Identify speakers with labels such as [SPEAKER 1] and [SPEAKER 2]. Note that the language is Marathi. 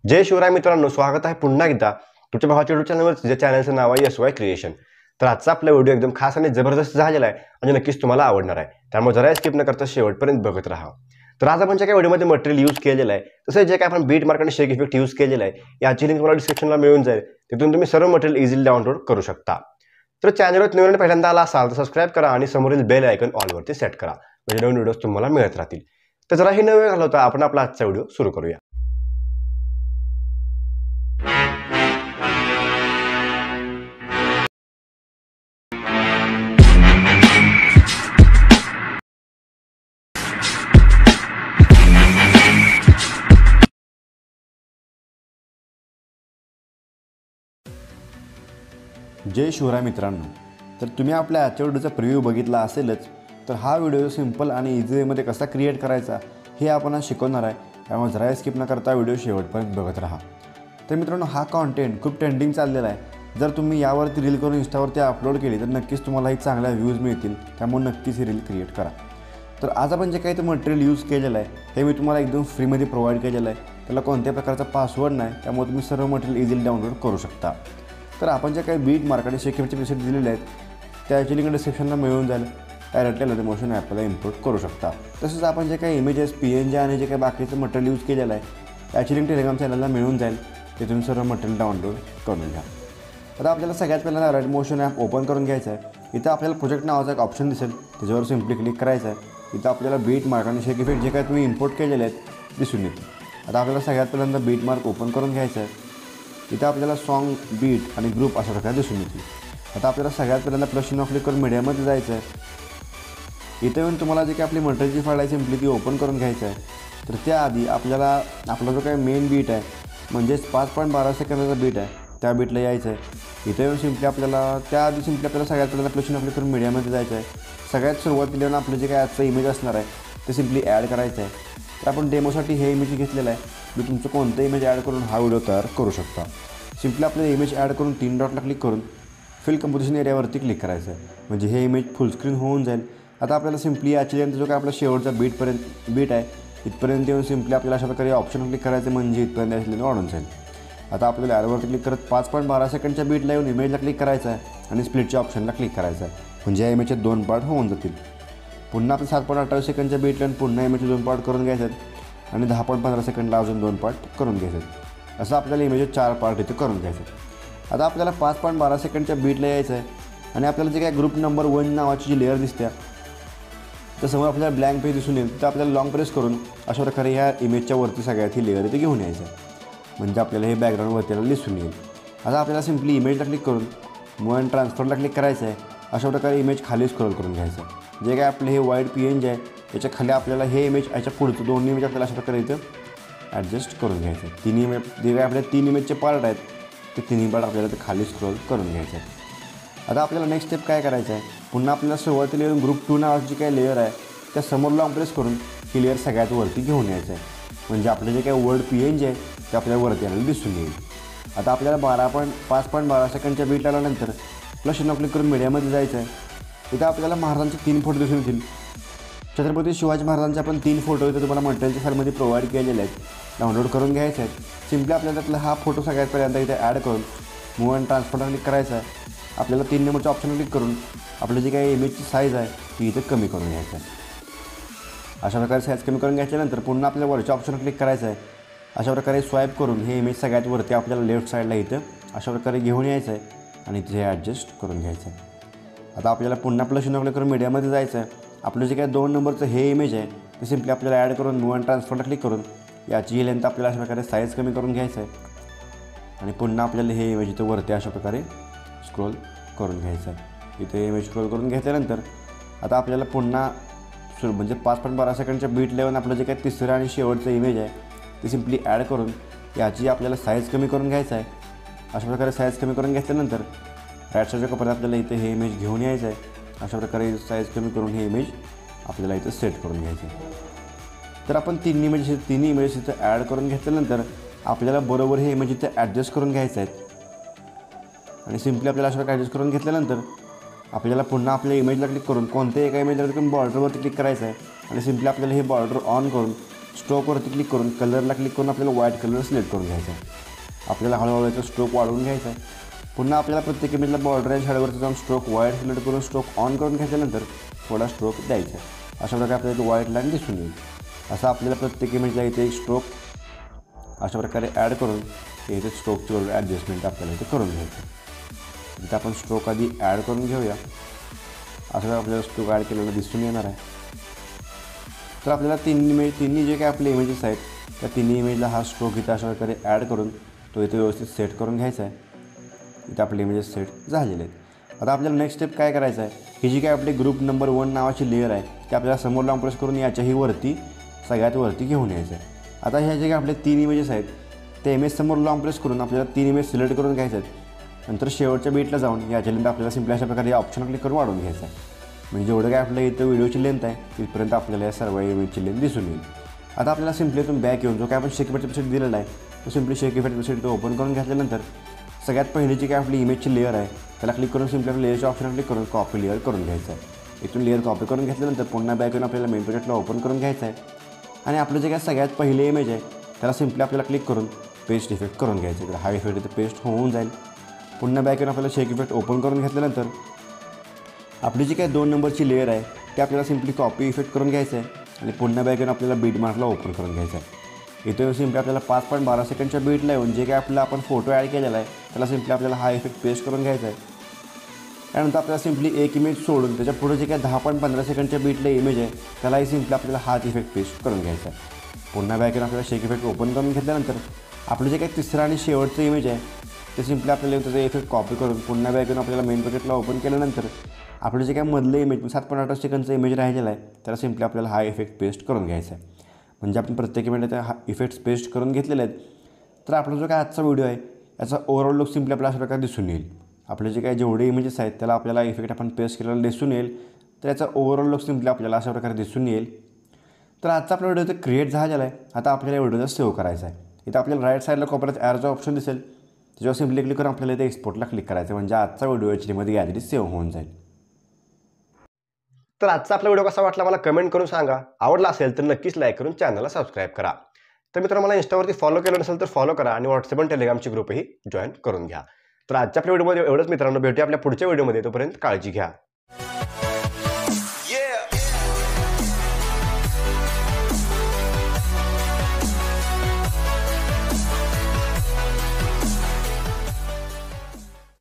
[SPEAKER 1] जय शिवराय मित्रांनो, स्वागत आहे पुन्हा एकदा तुमच्या भावाच्या यूट्यूब चॅनलवर. जे चॅनलचं नाव आहे SY क्रिएशन. तर आजचा आपला व्हिडिओ एकदम खास आणि जबरदस्त झालेला आहे आणि नक्कीच तुम्हाला आवडणार आहे. त्यामुळे जरा स्किप न करता शेवटपर्यंत बघत राहा. तर आज आपण जे काही व्हिडिओमध्ये मटेरियल यूज केलेलं आहे, तसं जे काही आपण बीट मार्क आणि शेक इफेक्ट यूज केलेला आहे, याची लिंक तुम्हाला डिस्क्रिप्शनला मिळून जाईल. तिथून तुम्ही सर्व मटेरियल इझिली डाउनलोड करू शकता. तर चॅनलवर नवीन पहिल्यांदा आला असाल तर सबस्क्राईब करा आणि समोरील बेल आयकॉन ऑलवरती सेट करा, म्हणजे नवीन व्हिडिओज तुम्हाला मिळत राहतील. तर जरा ही नवीन घालवता आपण आपला आजचा व्हिडिओ सुरू करूया.
[SPEAKER 2] जय शिवराय मित्रांनो. तर तुम्ही आपल्या आजच्या व्हिडिओचा प्रिव्ह्यू बघितला असेलच. तर हा व्हिडिओ सिंपल आणि इझी वेमध्ये कसा क्रिएट करायचा हे आपण आज शिकवणार आहे. त्यामुळे जरा स्किप न करता व्हिडिओ शेवटपर्यंत बघत राहा. तर मित्रांनो, हा कॉन्टेंट खूप ट्रेंडिंग चाललेला आहे. जर तुम्ही यावरती रील करून इंस्टावरती अपलोड केली तर नक्कीच तुम्हालाही चांगल्या व्ह्यूज मिळतील. त्यामुळे नक्कीच ही रील क्रिएट करा. तर आज आपण जे काही ते मटेरियल यूज केलेलं आहे हे मी तुम्हाला एकदम फ्रीमध्ये प्रोव्हाइड केलेलं आहे. त्याला कोणत्याही प्रकारचा पासवर्ड नाही, त्यामुळे तुम्ही सर्व मटेरियल इझिली डाउनलोड करू शकता. तर आपण जे काही बीट मार्क आणि शेक इफेक्टचे प्रीसेट दिलेले आहेत त्याची लिंक डिस्क्रिप्शनला मिळून जाईल. डायरेक्टली लॉजिमोशन ॲपला इम्पोर्ट करू शकता. तसंच आपण जे काही इमेजेस PNG आणि जे काही बाकीचं मटेरियल यूज केलेलं आहे त्याची लिंक टेलिग्राम चॅनलला मिळून जाईल. तिथून सर्व मटेरियल डाउनलोड करून घ्या. आता आपल्याला सगळ्यात पहिल्यांदा लॉजिमोशन ॲप ओपन करून घ्यायचं आहे. इथं आपल्याला प्रोजेक्ट नावाचा एक ऑप्शन दिसेल, त्याच्यावर सिम्पली क्लिक करायचं आहे. इथं आपल्याला बीट मार्क आणि शेक इफेक्ट जे काही तुम्ही इम्पोर्ट केलेले आहेत दिसून येतील. आता आपल्याला सगळ्यात पहिल्यांदा बीट मार्क ओपन करून घ्यायचं आहे. इथं आपल्याला सॉन्ग, बीट आणि ग्रुप अशा प्रकारे दिसून येतील. आता आपल्याला सगळ्यात पहिल्यांदा प्लस चिन्ह क्लिक करून मीडियामध्ये जायचं आहे. इथं येऊन तुम्हाला जे काही आपली मटेरियलची फाईल आहे सिम्पली ती ओपन करून घ्यायचं आहे. तर त्याआधी आपल्याला आपला जो काही मेन बीट आहे म्हणजेच 5.12 सेकंदाचा बीट आहे त्या बीटला यायचं आहे. इथं येऊन सिम्पली आपल्याला सगळ्यात पहिल्यांदा प्लस चिन्ह क्लिक करून मीडियामध्ये जायचं आहे. सगळ्यात सुरुवातीला येऊन आपलं जे काही आजचं इमेज असणार आहे ते सिम्पली ॲड करायचं आहे. तर आपण डेमोसाठी हे इमेज घेतलेलं आहे. मी तुमचं कोणतं इमेज ॲड करून हा व्हिडिओ तयार करू शकता. सिम्पली आपल्याला इमेज ॲड करून 3 डॉटला क्लिक करून फिल कंपोजिशन एरियावरती क्लिक करायचं आहे, म्हणजे हे इमेज फुल स्क्रीन होऊन जाईल. आता आपल्याला सिम्पली याच्यानंतर जो काय आपला शेवटचा बीट आहे इथपर्यंत येऊन सिम्पली आपल्याला अशा प्रकारे ऑप्शन क्लिक करायचं, म्हणजे इथपर्यंत याची वाढून जाईल. आता आपल्याला ॲडवरती क्लिक करत 5.12 सेकंडच्या बीटला येऊन इमेजला क्लिक करायचं आहे आणि स्प्लिटच्या ऑप्शनला क्लिक करायचं आहे, म्हणजे या इमेजचे 2 पार्ट होऊन जातील. पुन्हा आपल्या 7.28 सेकंडच्या बीटला पुन्हा इमेजचे 2 पार्ट करून घ्यायचे आहेत आणि 10.15 सेकंडला अजून 2 पार्ट करून घ्यायचे आहेत. असं आपल्याला इमेजचे 4 पार्ट इथे करून घ्यायचे आहेत. आता आपल्याला 5.12 सेकंडच्या बीटला यायचं आहे आणि आपल्याला जे काय ग्रुप नंबर 1 नावाची जी लेअर दिसते तर समोर आपल्याला ब्लँक पेज दिसून येईल. तर आपल्याला लॉंग प्रेस करून अशा प्रकारे ह्या इमेजच्या वरती सगळ्यात ही लेअर इथे घेऊन यायचं आहे, म्हणजे आपल्याला हे बॅकग्राऊंडवरती दिसून येईल. आता आपल्याला सिम्पली इमेजला क्लिक करून मूव्ह अँड ट्रान्सफरला क्लिक करायचं आहे. अशा प्रकारे इमेज खाली स्क्रॉल करून घ्यायचं आहे. जे काय आपले हे वाईड PNG आहे याच्या खाली आपल्याला हे इमेज याच्या पुढचं 2 इमेज आपल्याला अशा प्रकारे इथं ॲडजस्ट करून घ्यायचं आहे. 3 इमेज जे काय आपल्या 3 इमेजचे पार्ट आहेत ते 3 पार्ट आपल्याला ते खाली स्क्रॉल करून घ्यायचं आहे. आता आपल्याला नेक्स्ट स्टेप काय करायचं आहे, पुन्हा आपल्याला सुरुवातीला येऊन ग्रुप 2 नावाची जी काही लेअर आहे त्या समोर लॉंग प्रेस करून ही लेअर सगळ्यात वरती घेऊन यायचं आहे, म्हणजे आपलं जे काही वर्ड PNG आहे ते आपल्याला वरती आलेलं दिसून येईल. आता आपल्याला 5.12 सेकंडच्या बीट आल्यानंतर प्लस चिन्ह क्लिक करून मीडियामध्ये जायचं आहे. इथं आपल्याला महाराजांचे 3 फोटो दिसून येतील. छत्रपती शिवाजी महाराजांचे आपण 3 फोटो इथं तुम्हाला मटेरियलच्या फाईलमध्ये प्रोव्हाइड केलेले आहेत, डाउनलोड करून घ्यायचे आहेत. सिम्पली आपल्याला त्यातला हा फोटो सगळ्यात पहिल्यांदा इथे ॲड करून मूव्ह अँड ट्रान्सफरला क्लिक करायचं आहे. आपल्याला 3 नंबरच्या ऑप्शन क्लिक करून आपलं जी काही इमेजची साईज आहे ती इथे कमी करून घ्यायचं आहे. अशा प्रकारे साईज कमी करून घ्यायच्यानंतर पुन्हा आपल्याला वरच्या ऑप्शन क्लिक करायचं आहे. अशा प्रकारे स्वाईप करून हे इमेज सगळ्यात वरती आपल्याला लेफ्ट साईडला इथं अशा प्रकारे घेऊन यायचं आहे आणि तिथे ॲडजस्ट करून घ्यायचं आहे. आता आपल्याला पुन्हा प्लस चिन्ह क्लिक करून मीडियामध्ये जायचं आहे. आपलं जे काही 2 नंबरचं हे इमेज आहे ते सिम्पली आपल्याला ॲड करून मूव्ह अँड ट्रान्सफरला क्लिक करून याची लेंथ आपल्याला अशा प्रकारे साईज कमी करून घ्यायचं आहे आणि पुन्हा आपल्याला हे इमेज इथं वरती अशा प्रकारे स्क्रोल करून घ्यायचं आहे. इथे इमेज स्क्रोल करून घेतल्यानंतर आता आपल्याला पुन्हा म्हणजे 5.12 सेकंडच्या बीट लेवून आपलं जे काही तिसरं आणि शेवटचं इमेज आहे ते सिम्पली ॲड करून याची आपल्याला साईज कमी करून घ्यायचं आहे. अशा प्रकारे साईज कमी करून घेतल्यानंतर राईट साईडच्या कपड्यात आपल्याला इथे हे इमेज घेऊन यायचं आहे. अशा प्रकारे साईज कमी करून हे इमेज आपल्याला इथं सेट करून घ्यायचं आहे. तर आपण 3 इमेजेस इथं ॲड करून घेतल्यानंतर आपल्याला बरोबर हे इमेज इथं ॲडजस्ट करून घ्यायचं आहेत आणि सिम्पली आपल्याला अशा प्रकारे ॲडजस्ट करून घेतल्यानंतर आपल्याला पुन्हा आपल्या इमेजला क्लिक करून कोणत्याही एका इमेजला बॉर्डरवरती क्लिक करायचं आहे आणि सिम्पली आपल्याला हे बॉर्डर ऑन करून स्ट्रोकवरती क्लिक करून कलरला क्लिक करून आपल्याला व्हाईट कलर सिलेक्ट करून घ्यायचा आहे. आपल्याला हळूहळू याचा स्ट्रोक वाढवून घ्यायचा आहे. पुन्हा आपल्याला प्रत्येक इमेजला बॉर्डर आणि शॅडोवरती जाऊन स्ट्रोक व्हाईट सिलेक्ट करून स्ट्रोक ऑन करून घेतल्यानंतर थोडा स्ट्रोक द्यायचा आहे. अशा प्रकारे आपल्याला व्हाईट लाईन दिसून येईल. असं आपल्याला प्रत्येक इमेजला इथे एक स्ट्रोक अशा प्रकारे ॲड करून इथे स्ट्रोकची बरोबर ॲडजस्टमेंट आपल्याला इथे करून घ्यायचं. इथे आपण स्ट्रोक आधी ॲड करून घेऊया. असं आपल्याला स्ट्रोक ॲड केलेला दिसून येणार आहे. तर आपल्याला तिन्ही जे काही आपले इमेजेस आहेत त्या तिन्ही इमेजला हा स्ट्रोक इथे अशा प्रकारे ॲड करून तो इथे व्यवस्थित सेट करून घ्यायचा आहे. इथे आपले इमेजेस सेट झालेले आहेत. आता आपल्याला नेक्स्ट स्टेप काय करायचं आहे, ही जी काय आपली ग्रुप नंबर 1 नावाची लेअर आहे ती आपल्याला समोर लावून प्रेस करून याच्याही वरती सगळ्यात वरती घेऊन यायचं आहे. आता ह्या जे काही आपले 3 इमेजेस आहेत ते इमेज समोर लावून प्रेस करून आपल्याला 3 इमेज सिलेक्ट करून घ्यायचे आहेत. नंतर शेवटच्या बीटला जाऊन याच्यानंतर आपल्याला सिम्पली अशा प्रकारे या ऑप्शन क्लिक करून वाढवून घ्यायचं आहे. म्हणजे जेवढं काय आपल्या इथं व्हिडिओची लेंथ आहे तिथपर्यंत आपल्याला या सर्व इमेजची लेंथ दिसून येईल. आता आपल्याला सिम्पली इथून बॅक येऊन जो काय आपण शेक इफेक्ट वेबसाईट दिलेला आहे तो सिम्पली शेक इफेक्ट वेबसाईट ओपन करून घेतल्यानंतर सगळ्यात पहिली जी काय आपली इमेजची लेअर आहे त्याला क्लिक करून सिम्पली आपल्या लेअरच्या ऑप्शन क्लिक करून कॉपी लेअर करून घ्यायचं आहे. इथून लेअर कॉपी करून घेतल्यानंतर पुन्हा बॅक येऊन आपल्याला मेन प्रोजेक्टला ओपन करून घ्यायचं आहे. आणि आपलं जे काय सगळ्यात पहिले इमेज आहे त्याला सिम्पली आपल्याला क्लिक करून पेस्ट इफेक्ट करून घ्यायचं आहे. तर हा इफेक्ट इथे पेस्ट होऊन जाईल. पुन्हा बॅक येऊन आपल्याला शेक इफेक्ट ओपन करून घेतल्यानंतर आपली जी काय 2 नंबरची लेअर आहे ते आपल्याला सिम्पली कॉपी इफेक्ट करून घ्यायचं आहे. आणि पुन्हा बॅक येऊन आपल्याला बीट मार्कला ओपन करून घ्यायचं आहे. इथे सिम्पली आपल्याला 5.12 सेकंडच्या बीटला येऊन जे काय आपला आपण फोटो ॲड केलेला आहे त्याला सिम्पली आपल्याला हा इफेक्ट पेस्ट करून घ्यायचा आहे. त्यानंतर आपल्याला सिम्पली एक इमेज सोडून त्याच्या पुढे जे काय 10.15 सेकंडच्या बीटला इमेज आहे त्यालाही सिम्पली आपल्याला हाच इफेक्ट पेस्ट करून घ्यायचा आहे. पुन्हा बॅक येऊन आपल्याला शेक इफेक्ट ओपन करून घेतल्यानंतर आपलं जे काही तिसरं आणि शेवटचं इमेज आहे ते सिम्पली आपल्याला त्याचा इफेक्ट कॉपी करून पुन्हा बॅक येऊन आपल्याला मेन प्रोजेक्टला ओपन केल्यानंतर आपलं जे काय मधलं इमेज 7.8 सेकंडचं इमेज राहिलेला आहे त्याला सिम्पली आपल्याला हा इफेक्ट पेस्ट करून घ्यायचा आहे. म्हणजे आपण प्रत्येक इमेजला हा इफेक्ट्स पेस्ट करून घेतलेले आहेत. तर आपला जो काय आजचा व्हिडिओ आहे याचा ओव्हरऑल लुक सिम्पली आपल्याला अशा प्रकारे दिसून येईल. आपले जे काही जेवढे इमेजेस आहेत त्याला आपल्याला इफेक्ट आपण पेस्ट केलेला दिसून येईल. तर याचा ओव्हरऑल लुक सिम्पली आपल्याला अशा प्रकारे दिसून येईल. तर आजचा आपला व्हिडिओ तर क्रिएट झालेला आहे. आता आपल्याला व्हिडिओला सेव्ह करायचा आहे. इथं आपल्याला राईट साईडला कोपऱ्यात ॲरोचा ऑप्शन दिसेल. त्याच्यावर सिम्पली क्लिक करून आपल्याला इथे एक्सपोर्टला क्लिक करायचं म्हणजे आजचा व्हिडिओ एचडीमध्ये गॅलरीत सेव्ह होऊन जाईल.
[SPEAKER 1] तर आजचा आपला व्हिडिओ कसा वाटला मला कमेंट करून सांगा. आवडला असेल तर नक्कीच लाईक करून चॅनलला सबस्क्राईब करा. तर मित्रांनो मला इंस्टावरती फॉलो केलं नसेल तर फॉलो करा आणि व्हॉट्सअप आणि टेलिग्रामची ग्रुपही जॉईन करून घ्या. तर आजच्या आपल्या व्हिडिओमध्ये एवढंच मित्रांनो. भेटूया आपल्या पुढच्या व्हिडिओमध्ये. तोपर्यंत काळजी घ्या.